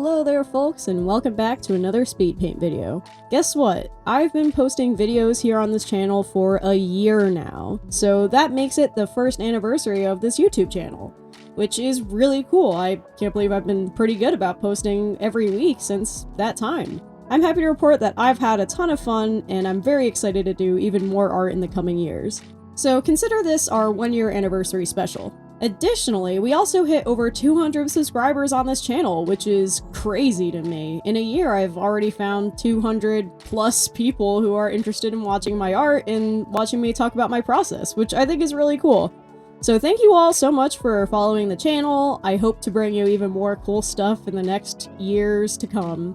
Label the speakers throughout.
Speaker 1: Hello there folks, and welcome back to another speed paint video. Guess what? I've been posting videos here on this channel for a year now, so that makes it the first anniversary of this YouTube channel, which is really cool. I can't believe I've been pretty good about posting every week since that time. I'm happy to report that I've had a ton of fun, and I'm very excited to do even more art in the coming years. So consider this our 1-year anniversary special. Additionally, we also hit over 200 subscribers on this channel, which is crazy to me. In a year, I've already found 200 plus people who are interested in watching my art and watching me talk about my process, which I think is really cool. So thank you all so much for following the channel. I hope to bring you even more cool stuff in the next years to come.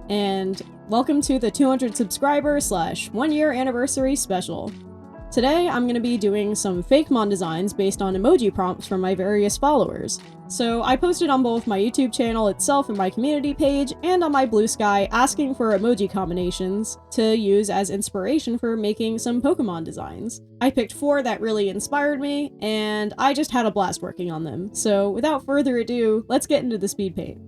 Speaker 1: And welcome to the 200 subscriber / 1-year anniversary special. Today, I'm going to be doing some POKÉMON designs based on emoji prompts from my various followers. So I posted on both my YouTube channel itself and my community page, and on my Blue Sky asking for emoji combinations to use as inspiration for making some Pokemon designs. I picked 4 that really inspired me, and I just had a blast working on them. So without further ado, let's get into the speed paint.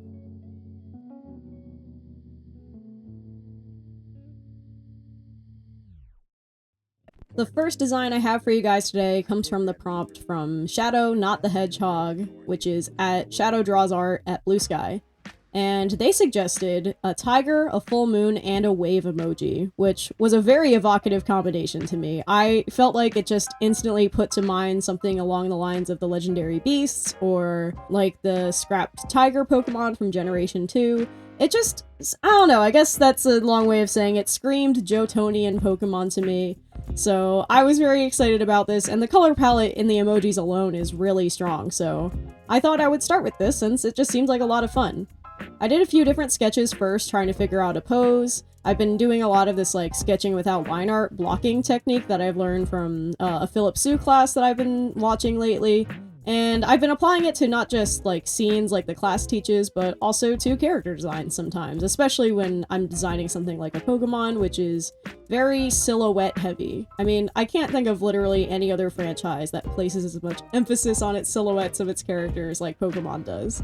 Speaker 1: The first design I have for you guys today comes from the prompt from Shadow Not the Hedgehog, which is at Shadow Draws Art at Blue Sky. And they suggested a tiger, a full moon, and a wave emoji, which was a very evocative combination to me. I felt like it just instantly put to mind something along the lines of the legendary beasts, or like the scrapped tiger Pokemon from Generation 2. It just, I don't know, I guess that's a long way of saying it screamed Johtonian Pokemon to me. So I was very excited about this, and the color palette in the emojis alone is really strong, so I thought I would start with this since it just seemed like a lot of fun. I did a few different sketches first, trying to figure out a pose. I've been doing a lot of this like sketching without line art blocking technique that I've learned from a Philip Sue class that I've been watching lately. And I've been applying it to not just like scenes like the class teaches, but also to character design sometimes, especially when I'm designing something like a Pokemon, which is very silhouette heavy. I mean, I can't think of literally any other franchise that places as much emphasis on its silhouettes of its characters like Pokemon does.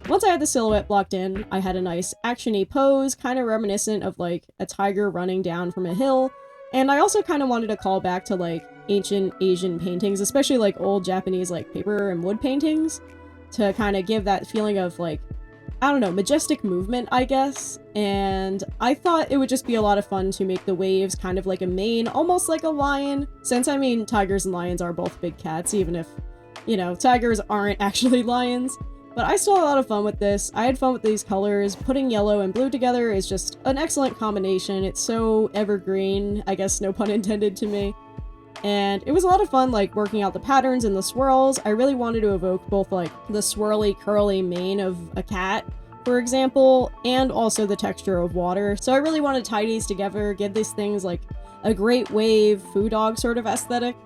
Speaker 1: Once I had the silhouette blocked in, I had a nice action-y pose, kind of reminiscent of like a tiger running down from a hill. And I also kind of wanted to call back to like ancient Asian paintings, especially like old Japanese like paper and wood paintings, to kind of give that feeling of like, I don't know, majestic movement, I guess. And I thought it would just be a lot of fun to make the waves kind of like a mane, almost like a lion, since I mean tigers and lions are both big cats, even if, you know, tigers aren't actually lions. But I still had a lot of fun with this. I had fun with these colors. Putting yellow and blue together is just an excellent combination. It's so evergreen, I guess no pun intended to me. And it was a lot of fun, like, working out the patterns and the swirls. I really wanted to evoke both, like, the swirly, curly mane of a cat, for example, and also the texture of water. So I really wanted to tie these together, give these things, like, a great wave, foo dog sort of aesthetic,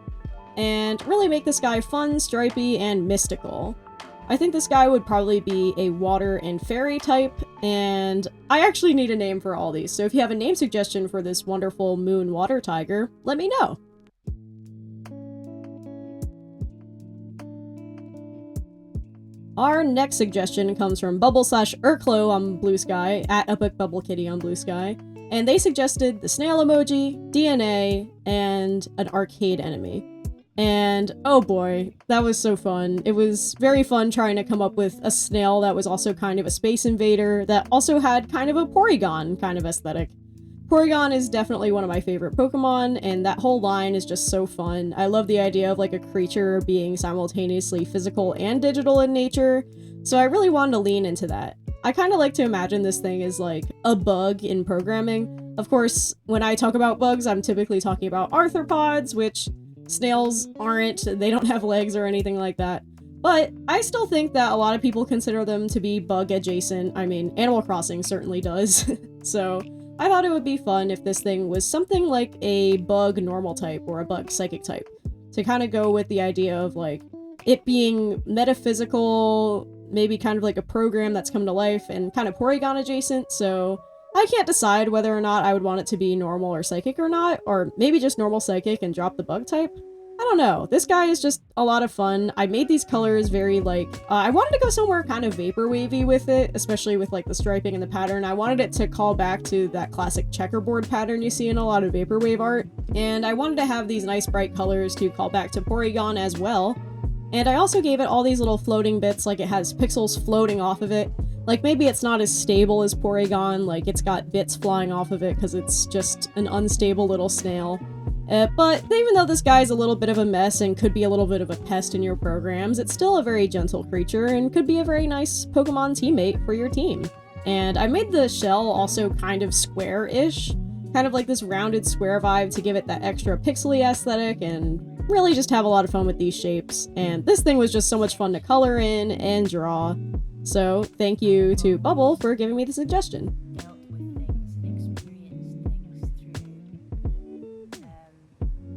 Speaker 1: and really make this guy fun, stripy, and mystical. I think this guy would probably be a water and fairy type, and I actually need a name for all these, so if you have a name suggestion for this wonderful moon water tiger, let me know. Our next suggestion comes from Bubble/Urklo on Blue Sky, at Epic Bubble Kitty on Blue Sky, and they suggested the snail emoji, DNA, and an arcade enemy. And oh boy, that was so fun. It was very fun trying to come up with a snail that was also kind of a space invader that also had kind of a Porygon kind of aesthetic. Porygon is definitely one of my favorite Pokemon, and that whole line is just so fun. I love the idea of like a creature being simultaneously physical and digital in nature, so I really wanted to lean into that. I kind of like to imagine this thing as like a bug in programming. Of course, when I talk about bugs, I'm typically talking about arthropods, which snails aren't, they don't have legs or anything like that. But I still think that a lot of people consider them to be bug adjacent. I mean, Animal Crossing certainly does. So I thought it would be fun if this thing was something like a bug normal type or a bug psychic type, to kind of go with the idea of like it being metaphysical, maybe kind of like a program that's come to life, and kind of Porygon adjacent. So I can't decide whether or not I would want it to be normal or psychic or not, or maybe just normal psychic and drop the bug type. I don't know. This guy is just a lot of fun. I made these colors very, like, I wanted to go somewhere kind of vaporwavy with it, especially with, like, the striping and the pattern. I wanted it to call back to that classic checkerboard pattern you see in a lot of vaporwave art. And I wanted to have these nice bright colors to call back to Porygon as well. And I also gave it all these little floating bits, like it has pixels floating off of it. Like, maybe it's not as stable as Porygon, like it's got bits flying off of it because it's just an unstable little snail. But even though this guy's a little bit of a mess and could be a little bit of a pest in your programs, it's still a very gentle creature and could be a very nice Pokemon teammate for your team. And I made the shell also kind of square-ish, kind of like this rounded square vibe to give it that extra pixely aesthetic and really just have a lot of fun with these shapes. And this thing was just so much fun to color in and draw. So thank you to Bubble for giving me the suggestion.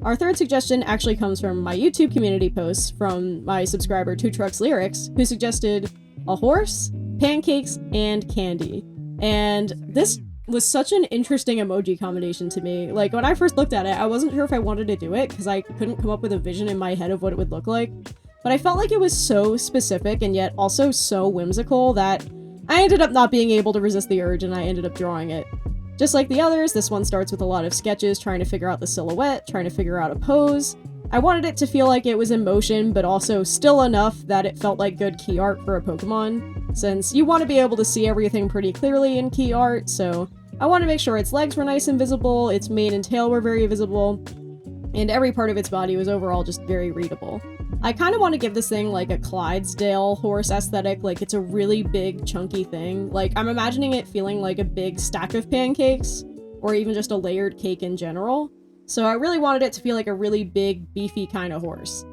Speaker 1: Our third suggestion actually comes from my YouTube community post from my subscriber 2Trucks Lyrics, who suggested a horse, pancakes, and candy. And this was such an interesting emoji combination to me. Like, when I first looked at it, I wasn't sure if I wanted to do it because I couldn't come up with a vision in my head of what it would look like. But I felt like it was so specific and yet also so whimsical that I ended up not being able to resist the urge and I ended up drawing it. Just like the others, this one starts with a lot of sketches trying to figure out the silhouette, trying to figure out a pose. I wanted it to feel like it was in motion, but also still enough that it felt like good key art for a Pokemon, since you want to be able to see everything pretty clearly in key art, so I want to make sure its legs were nice and visible, its mane and tail were very visible, and every part of its body was overall just very readable. I kind of want to give this thing like a Clydesdale horse aesthetic, like it's a really big chunky thing. Like, I'm imagining it feeling like a big stack of pancakes, or even just a layered cake in general. So I really wanted it to feel like a really big, beefy kind of horse.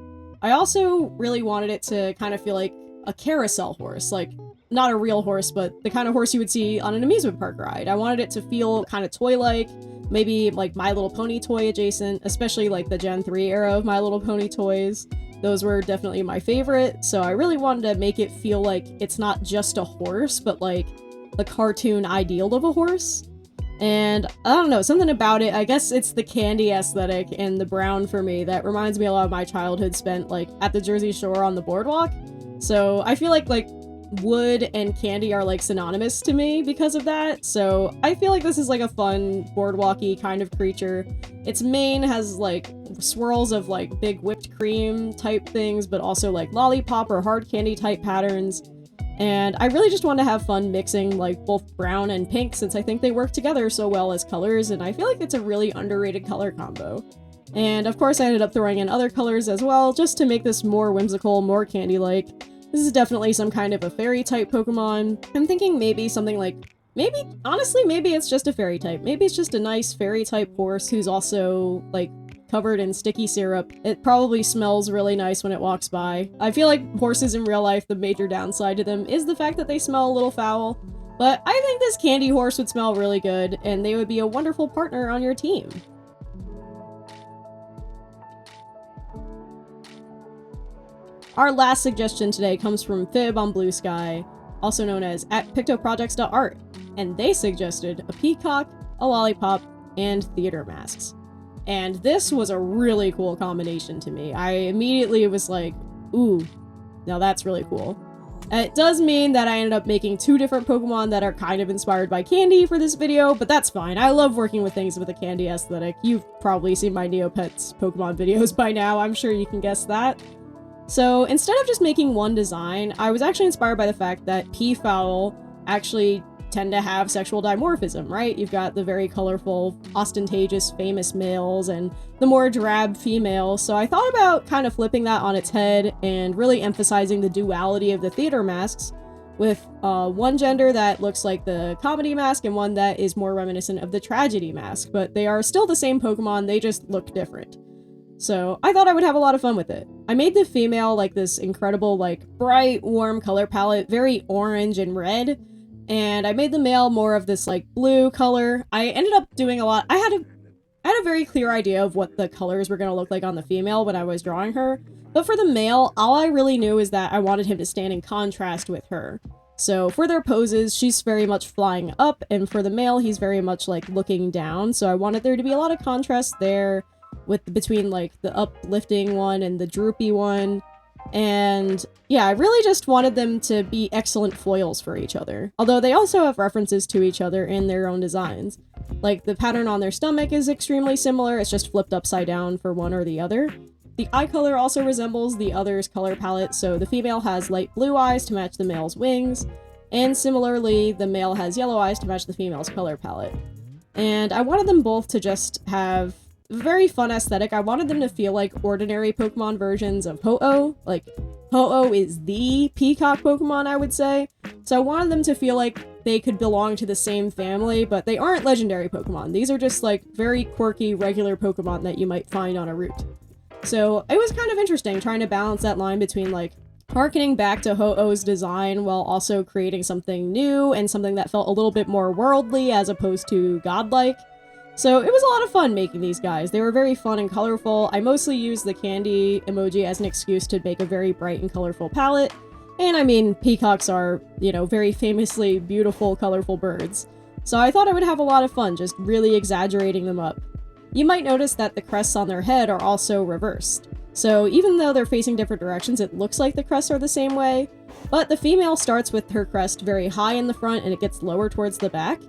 Speaker 1: I also really wanted it to kind of feel like a carousel horse, like not a real horse, but the kind of horse you would see on an amusement park ride. I wanted it to feel kind of toy-like, maybe like My Little Pony toy adjacent, especially like the Gen 3 era of My Little Pony toys. Those were definitely my favorite, so I really wanted to make it feel like it's not just a horse, but like the cartoon ideal of a horse. And I don't know, something about it, I guess it's the candy aesthetic and the brown for me that reminds me a lot of my childhood spent like at the Jersey Shore on the boardwalk. So I feel like wood and candy are like synonymous to me because of that. So I feel like this is like a fun boardwalky kind of creature. Its mane has like swirls of like big whipped cream type things, but also like lollipop or hard candy type patterns. And I really just want to have fun mixing like both brown and pink since I think they work together so well as colors, and I feel like it's a really underrated color combo. And of course I ended up throwing in other colors as well just to make this more whimsical, more candy-like. This is definitely some kind of a fairy type Pokemon. I'm thinking maybe something like, honestly, maybe it's just a fairy type. Maybe it's just a nice fairy type horse who's also like covered in sticky syrup. It probably smells really nice when it walks by. I feel like horses in real life, the major downside to them is the fact that they smell a little foul. But I think this candy horse would smell really good, and they would be a wonderful partner on your team. Our last suggestion today comes from Fib on Blue Sky, also known as @pictoprojects.art, and they suggested a peacock, a lollipop, and theater masks. And this was a really cool combination to me. I immediately was like, ooh, now that's really cool. It does mean that I ended up making two different Pokemon that are kind of inspired by candy for this video, but that's fine. I love working with things with a candy aesthetic. You've probably seen my Neopets Pokemon videos by now, I'm sure you can guess that. So instead of just making one design, I was actually inspired by the fact that peafowl actually tend to have sexual dimorphism, right? You've got the very colorful, ostentatious, famous males and the more drab females. So I thought about kind of flipping that on its head and really emphasizing the duality of the theater masks with one gender that looks like the comedy mask and one that is more reminiscent of the tragedy mask, but they are still the same Pokemon, they just look different. So I thought I would have a lot of fun with it. I made the female like this incredible, like bright, warm color palette, very orange and red. And I made the male more of this like blue color. I ended up doing a lot. I had a very clear idea of what the colors were going to look like on the female when I was drawing her. But for the male, all I really knew is that I wanted him to stand in contrast with her. So for their poses, she's very much flying up, and for the male, he's very much like looking down. So I wanted there to be a lot of contrast there. between like the uplifting one and the droopy one. And yeah, I really just wanted them to be excellent foils for each other. Although they also have references to each other in their own designs. Like the pattern on their stomach is extremely similar, it's just flipped upside down for one or the other. The eye color also resembles the other's color palette, so the female has light blue eyes to match the male's wings, and similarly, the male has yellow eyes to match the female's color palette. And I wanted them both to just have a very fun aesthetic. I wanted them to feel like ordinary Pokemon versions of Ho-Oh. Like, Ho-Oh is the peacock Pokemon, I would say. So I wanted them to feel like they could belong to the same family, but they aren't legendary Pokemon. These are just like very quirky, regular Pokemon that you might find on a route. So it was kind of interesting trying to balance that line between like harkening back to Ho-Oh's design while also creating something new and something that felt a little bit more worldly as opposed to godlike. So it was a lot of fun making these guys. They were very fun and colorful. I mostly used the candy emoji as an excuse to make a very bright and colorful palette. And I mean, peacocks are, you know, very famously beautiful, colorful birds. So I thought I would have a lot of fun just really exaggerating them up. You might notice that the crests on their head are also reversed. So even though they're facing different directions, it looks like the crests are the same way. But the female starts with her crest very high in the front and it gets lower towards the back.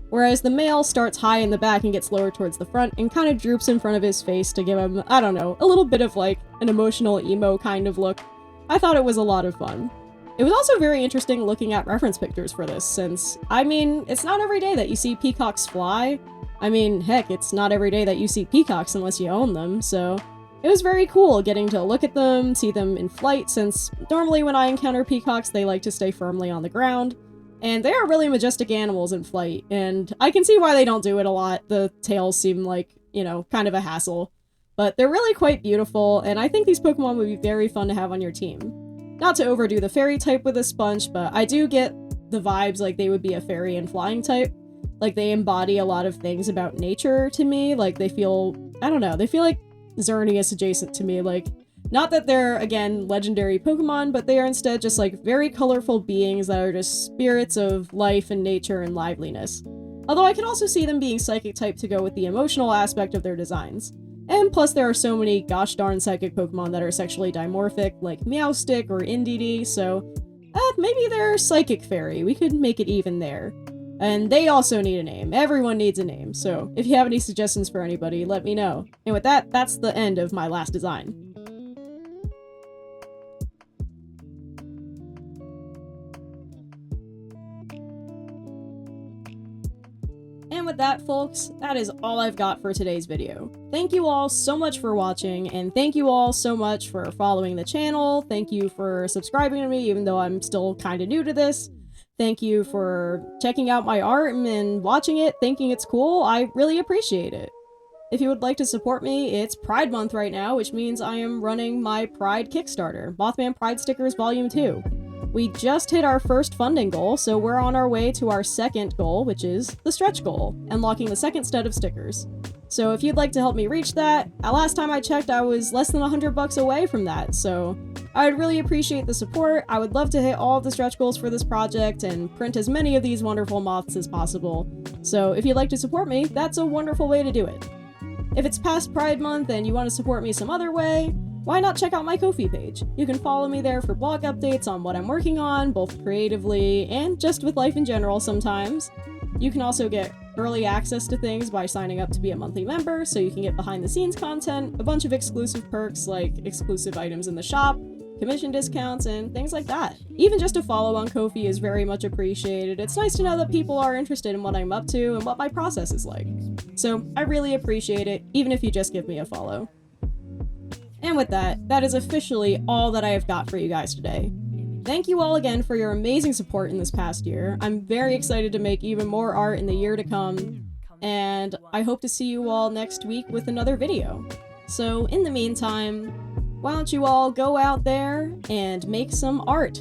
Speaker 1: Whereas the male starts high in the back and gets lower towards the front and kind of droops in front of his face to give him, I don't know, a little bit of like an emotional emo kind of look. I thought it was a lot of fun. It was also very interesting looking at reference pictures for this, since, I mean, it's not every day that you see peacocks fly. I mean, heck, it's not every day that you see peacocks unless you own them, so it was very cool getting to look at them, see them in flight, since normally when I encounter peacocks, they like to stay firmly on the ground. And they are really majestic animals in flight, and I can see why they don't do it a lot. The tails seem like, you know, kind of a hassle. But they're really quite beautiful, and I think these Pokemon would be very fun to have on your team. Not to overdo the fairy type with a sponge, but I do get the vibes like they would be a fairy and flying type. Like, they embody a lot of things about nature to me. Like, they feel, I don't know, they feel like Xerneas adjacent to me. Like, not that they're, again, legendary Pokemon, but they are instead just, like, very colorful beings that are just spirits of life and nature and liveliness. Although I can also see them being psychic type to go with the emotional aspect of their designs. And plus there are so many gosh darn psychic Pokemon that are sexually dimorphic, like Meowstic or Indeedee, so maybe they're Psychic Fairy. We could make it even there. And they also need a name. Everyone needs a name, so if you have any suggestions for anybody, let me know. And with that, that's the end of my last design. And with that, folks, that is all I've got for today's video. Thank you all so much for watching, and thank you all so much for following the channel. Thank you for subscribing to me, even though I'm still kinda new to this. Thank you for checking out my art and watching it, thinking it's cool. I really appreciate it. If you would like to support me, it's Pride Month right now, which means I am running my Pride Kickstarter, Mothman Pride Stickers Volume 2. We just hit our first funding goal, so we're on our way to our second goal, which is the stretch goal, unlocking the second set of stickers. So if you'd like to help me reach that, last time I checked I was less than $100 away from that, so I'd really appreciate the support. I would love to hit all of the stretch goals for this project and print as many of these wonderful moths as possible. So if you'd like to support me, that's a wonderful way to do it. If it's past Pride Month and you want to support me some other way, why not check out my Ko-fi page? You can follow me there for blog updates on what I'm working on, both creatively and just with life in general sometimes. You can also get early access to things by signing up to be a monthly member, so you can get behind the scenes content, a bunch of exclusive perks like exclusive items in the shop, commission discounts, and things like that. Even just a follow on Ko-fi is very much appreciated. It's nice to know that people are interested in what I'm up to and what my process is like. So I really appreciate it, even if you just give me a follow. And with that, that is officially all that I have got for you guys today. Thank you all again for your amazing support in this past year. I'm very excited to make even more art in the year to come, and I hope to see you all next week with another video. So in the meantime, why don't you all go out there and make some art?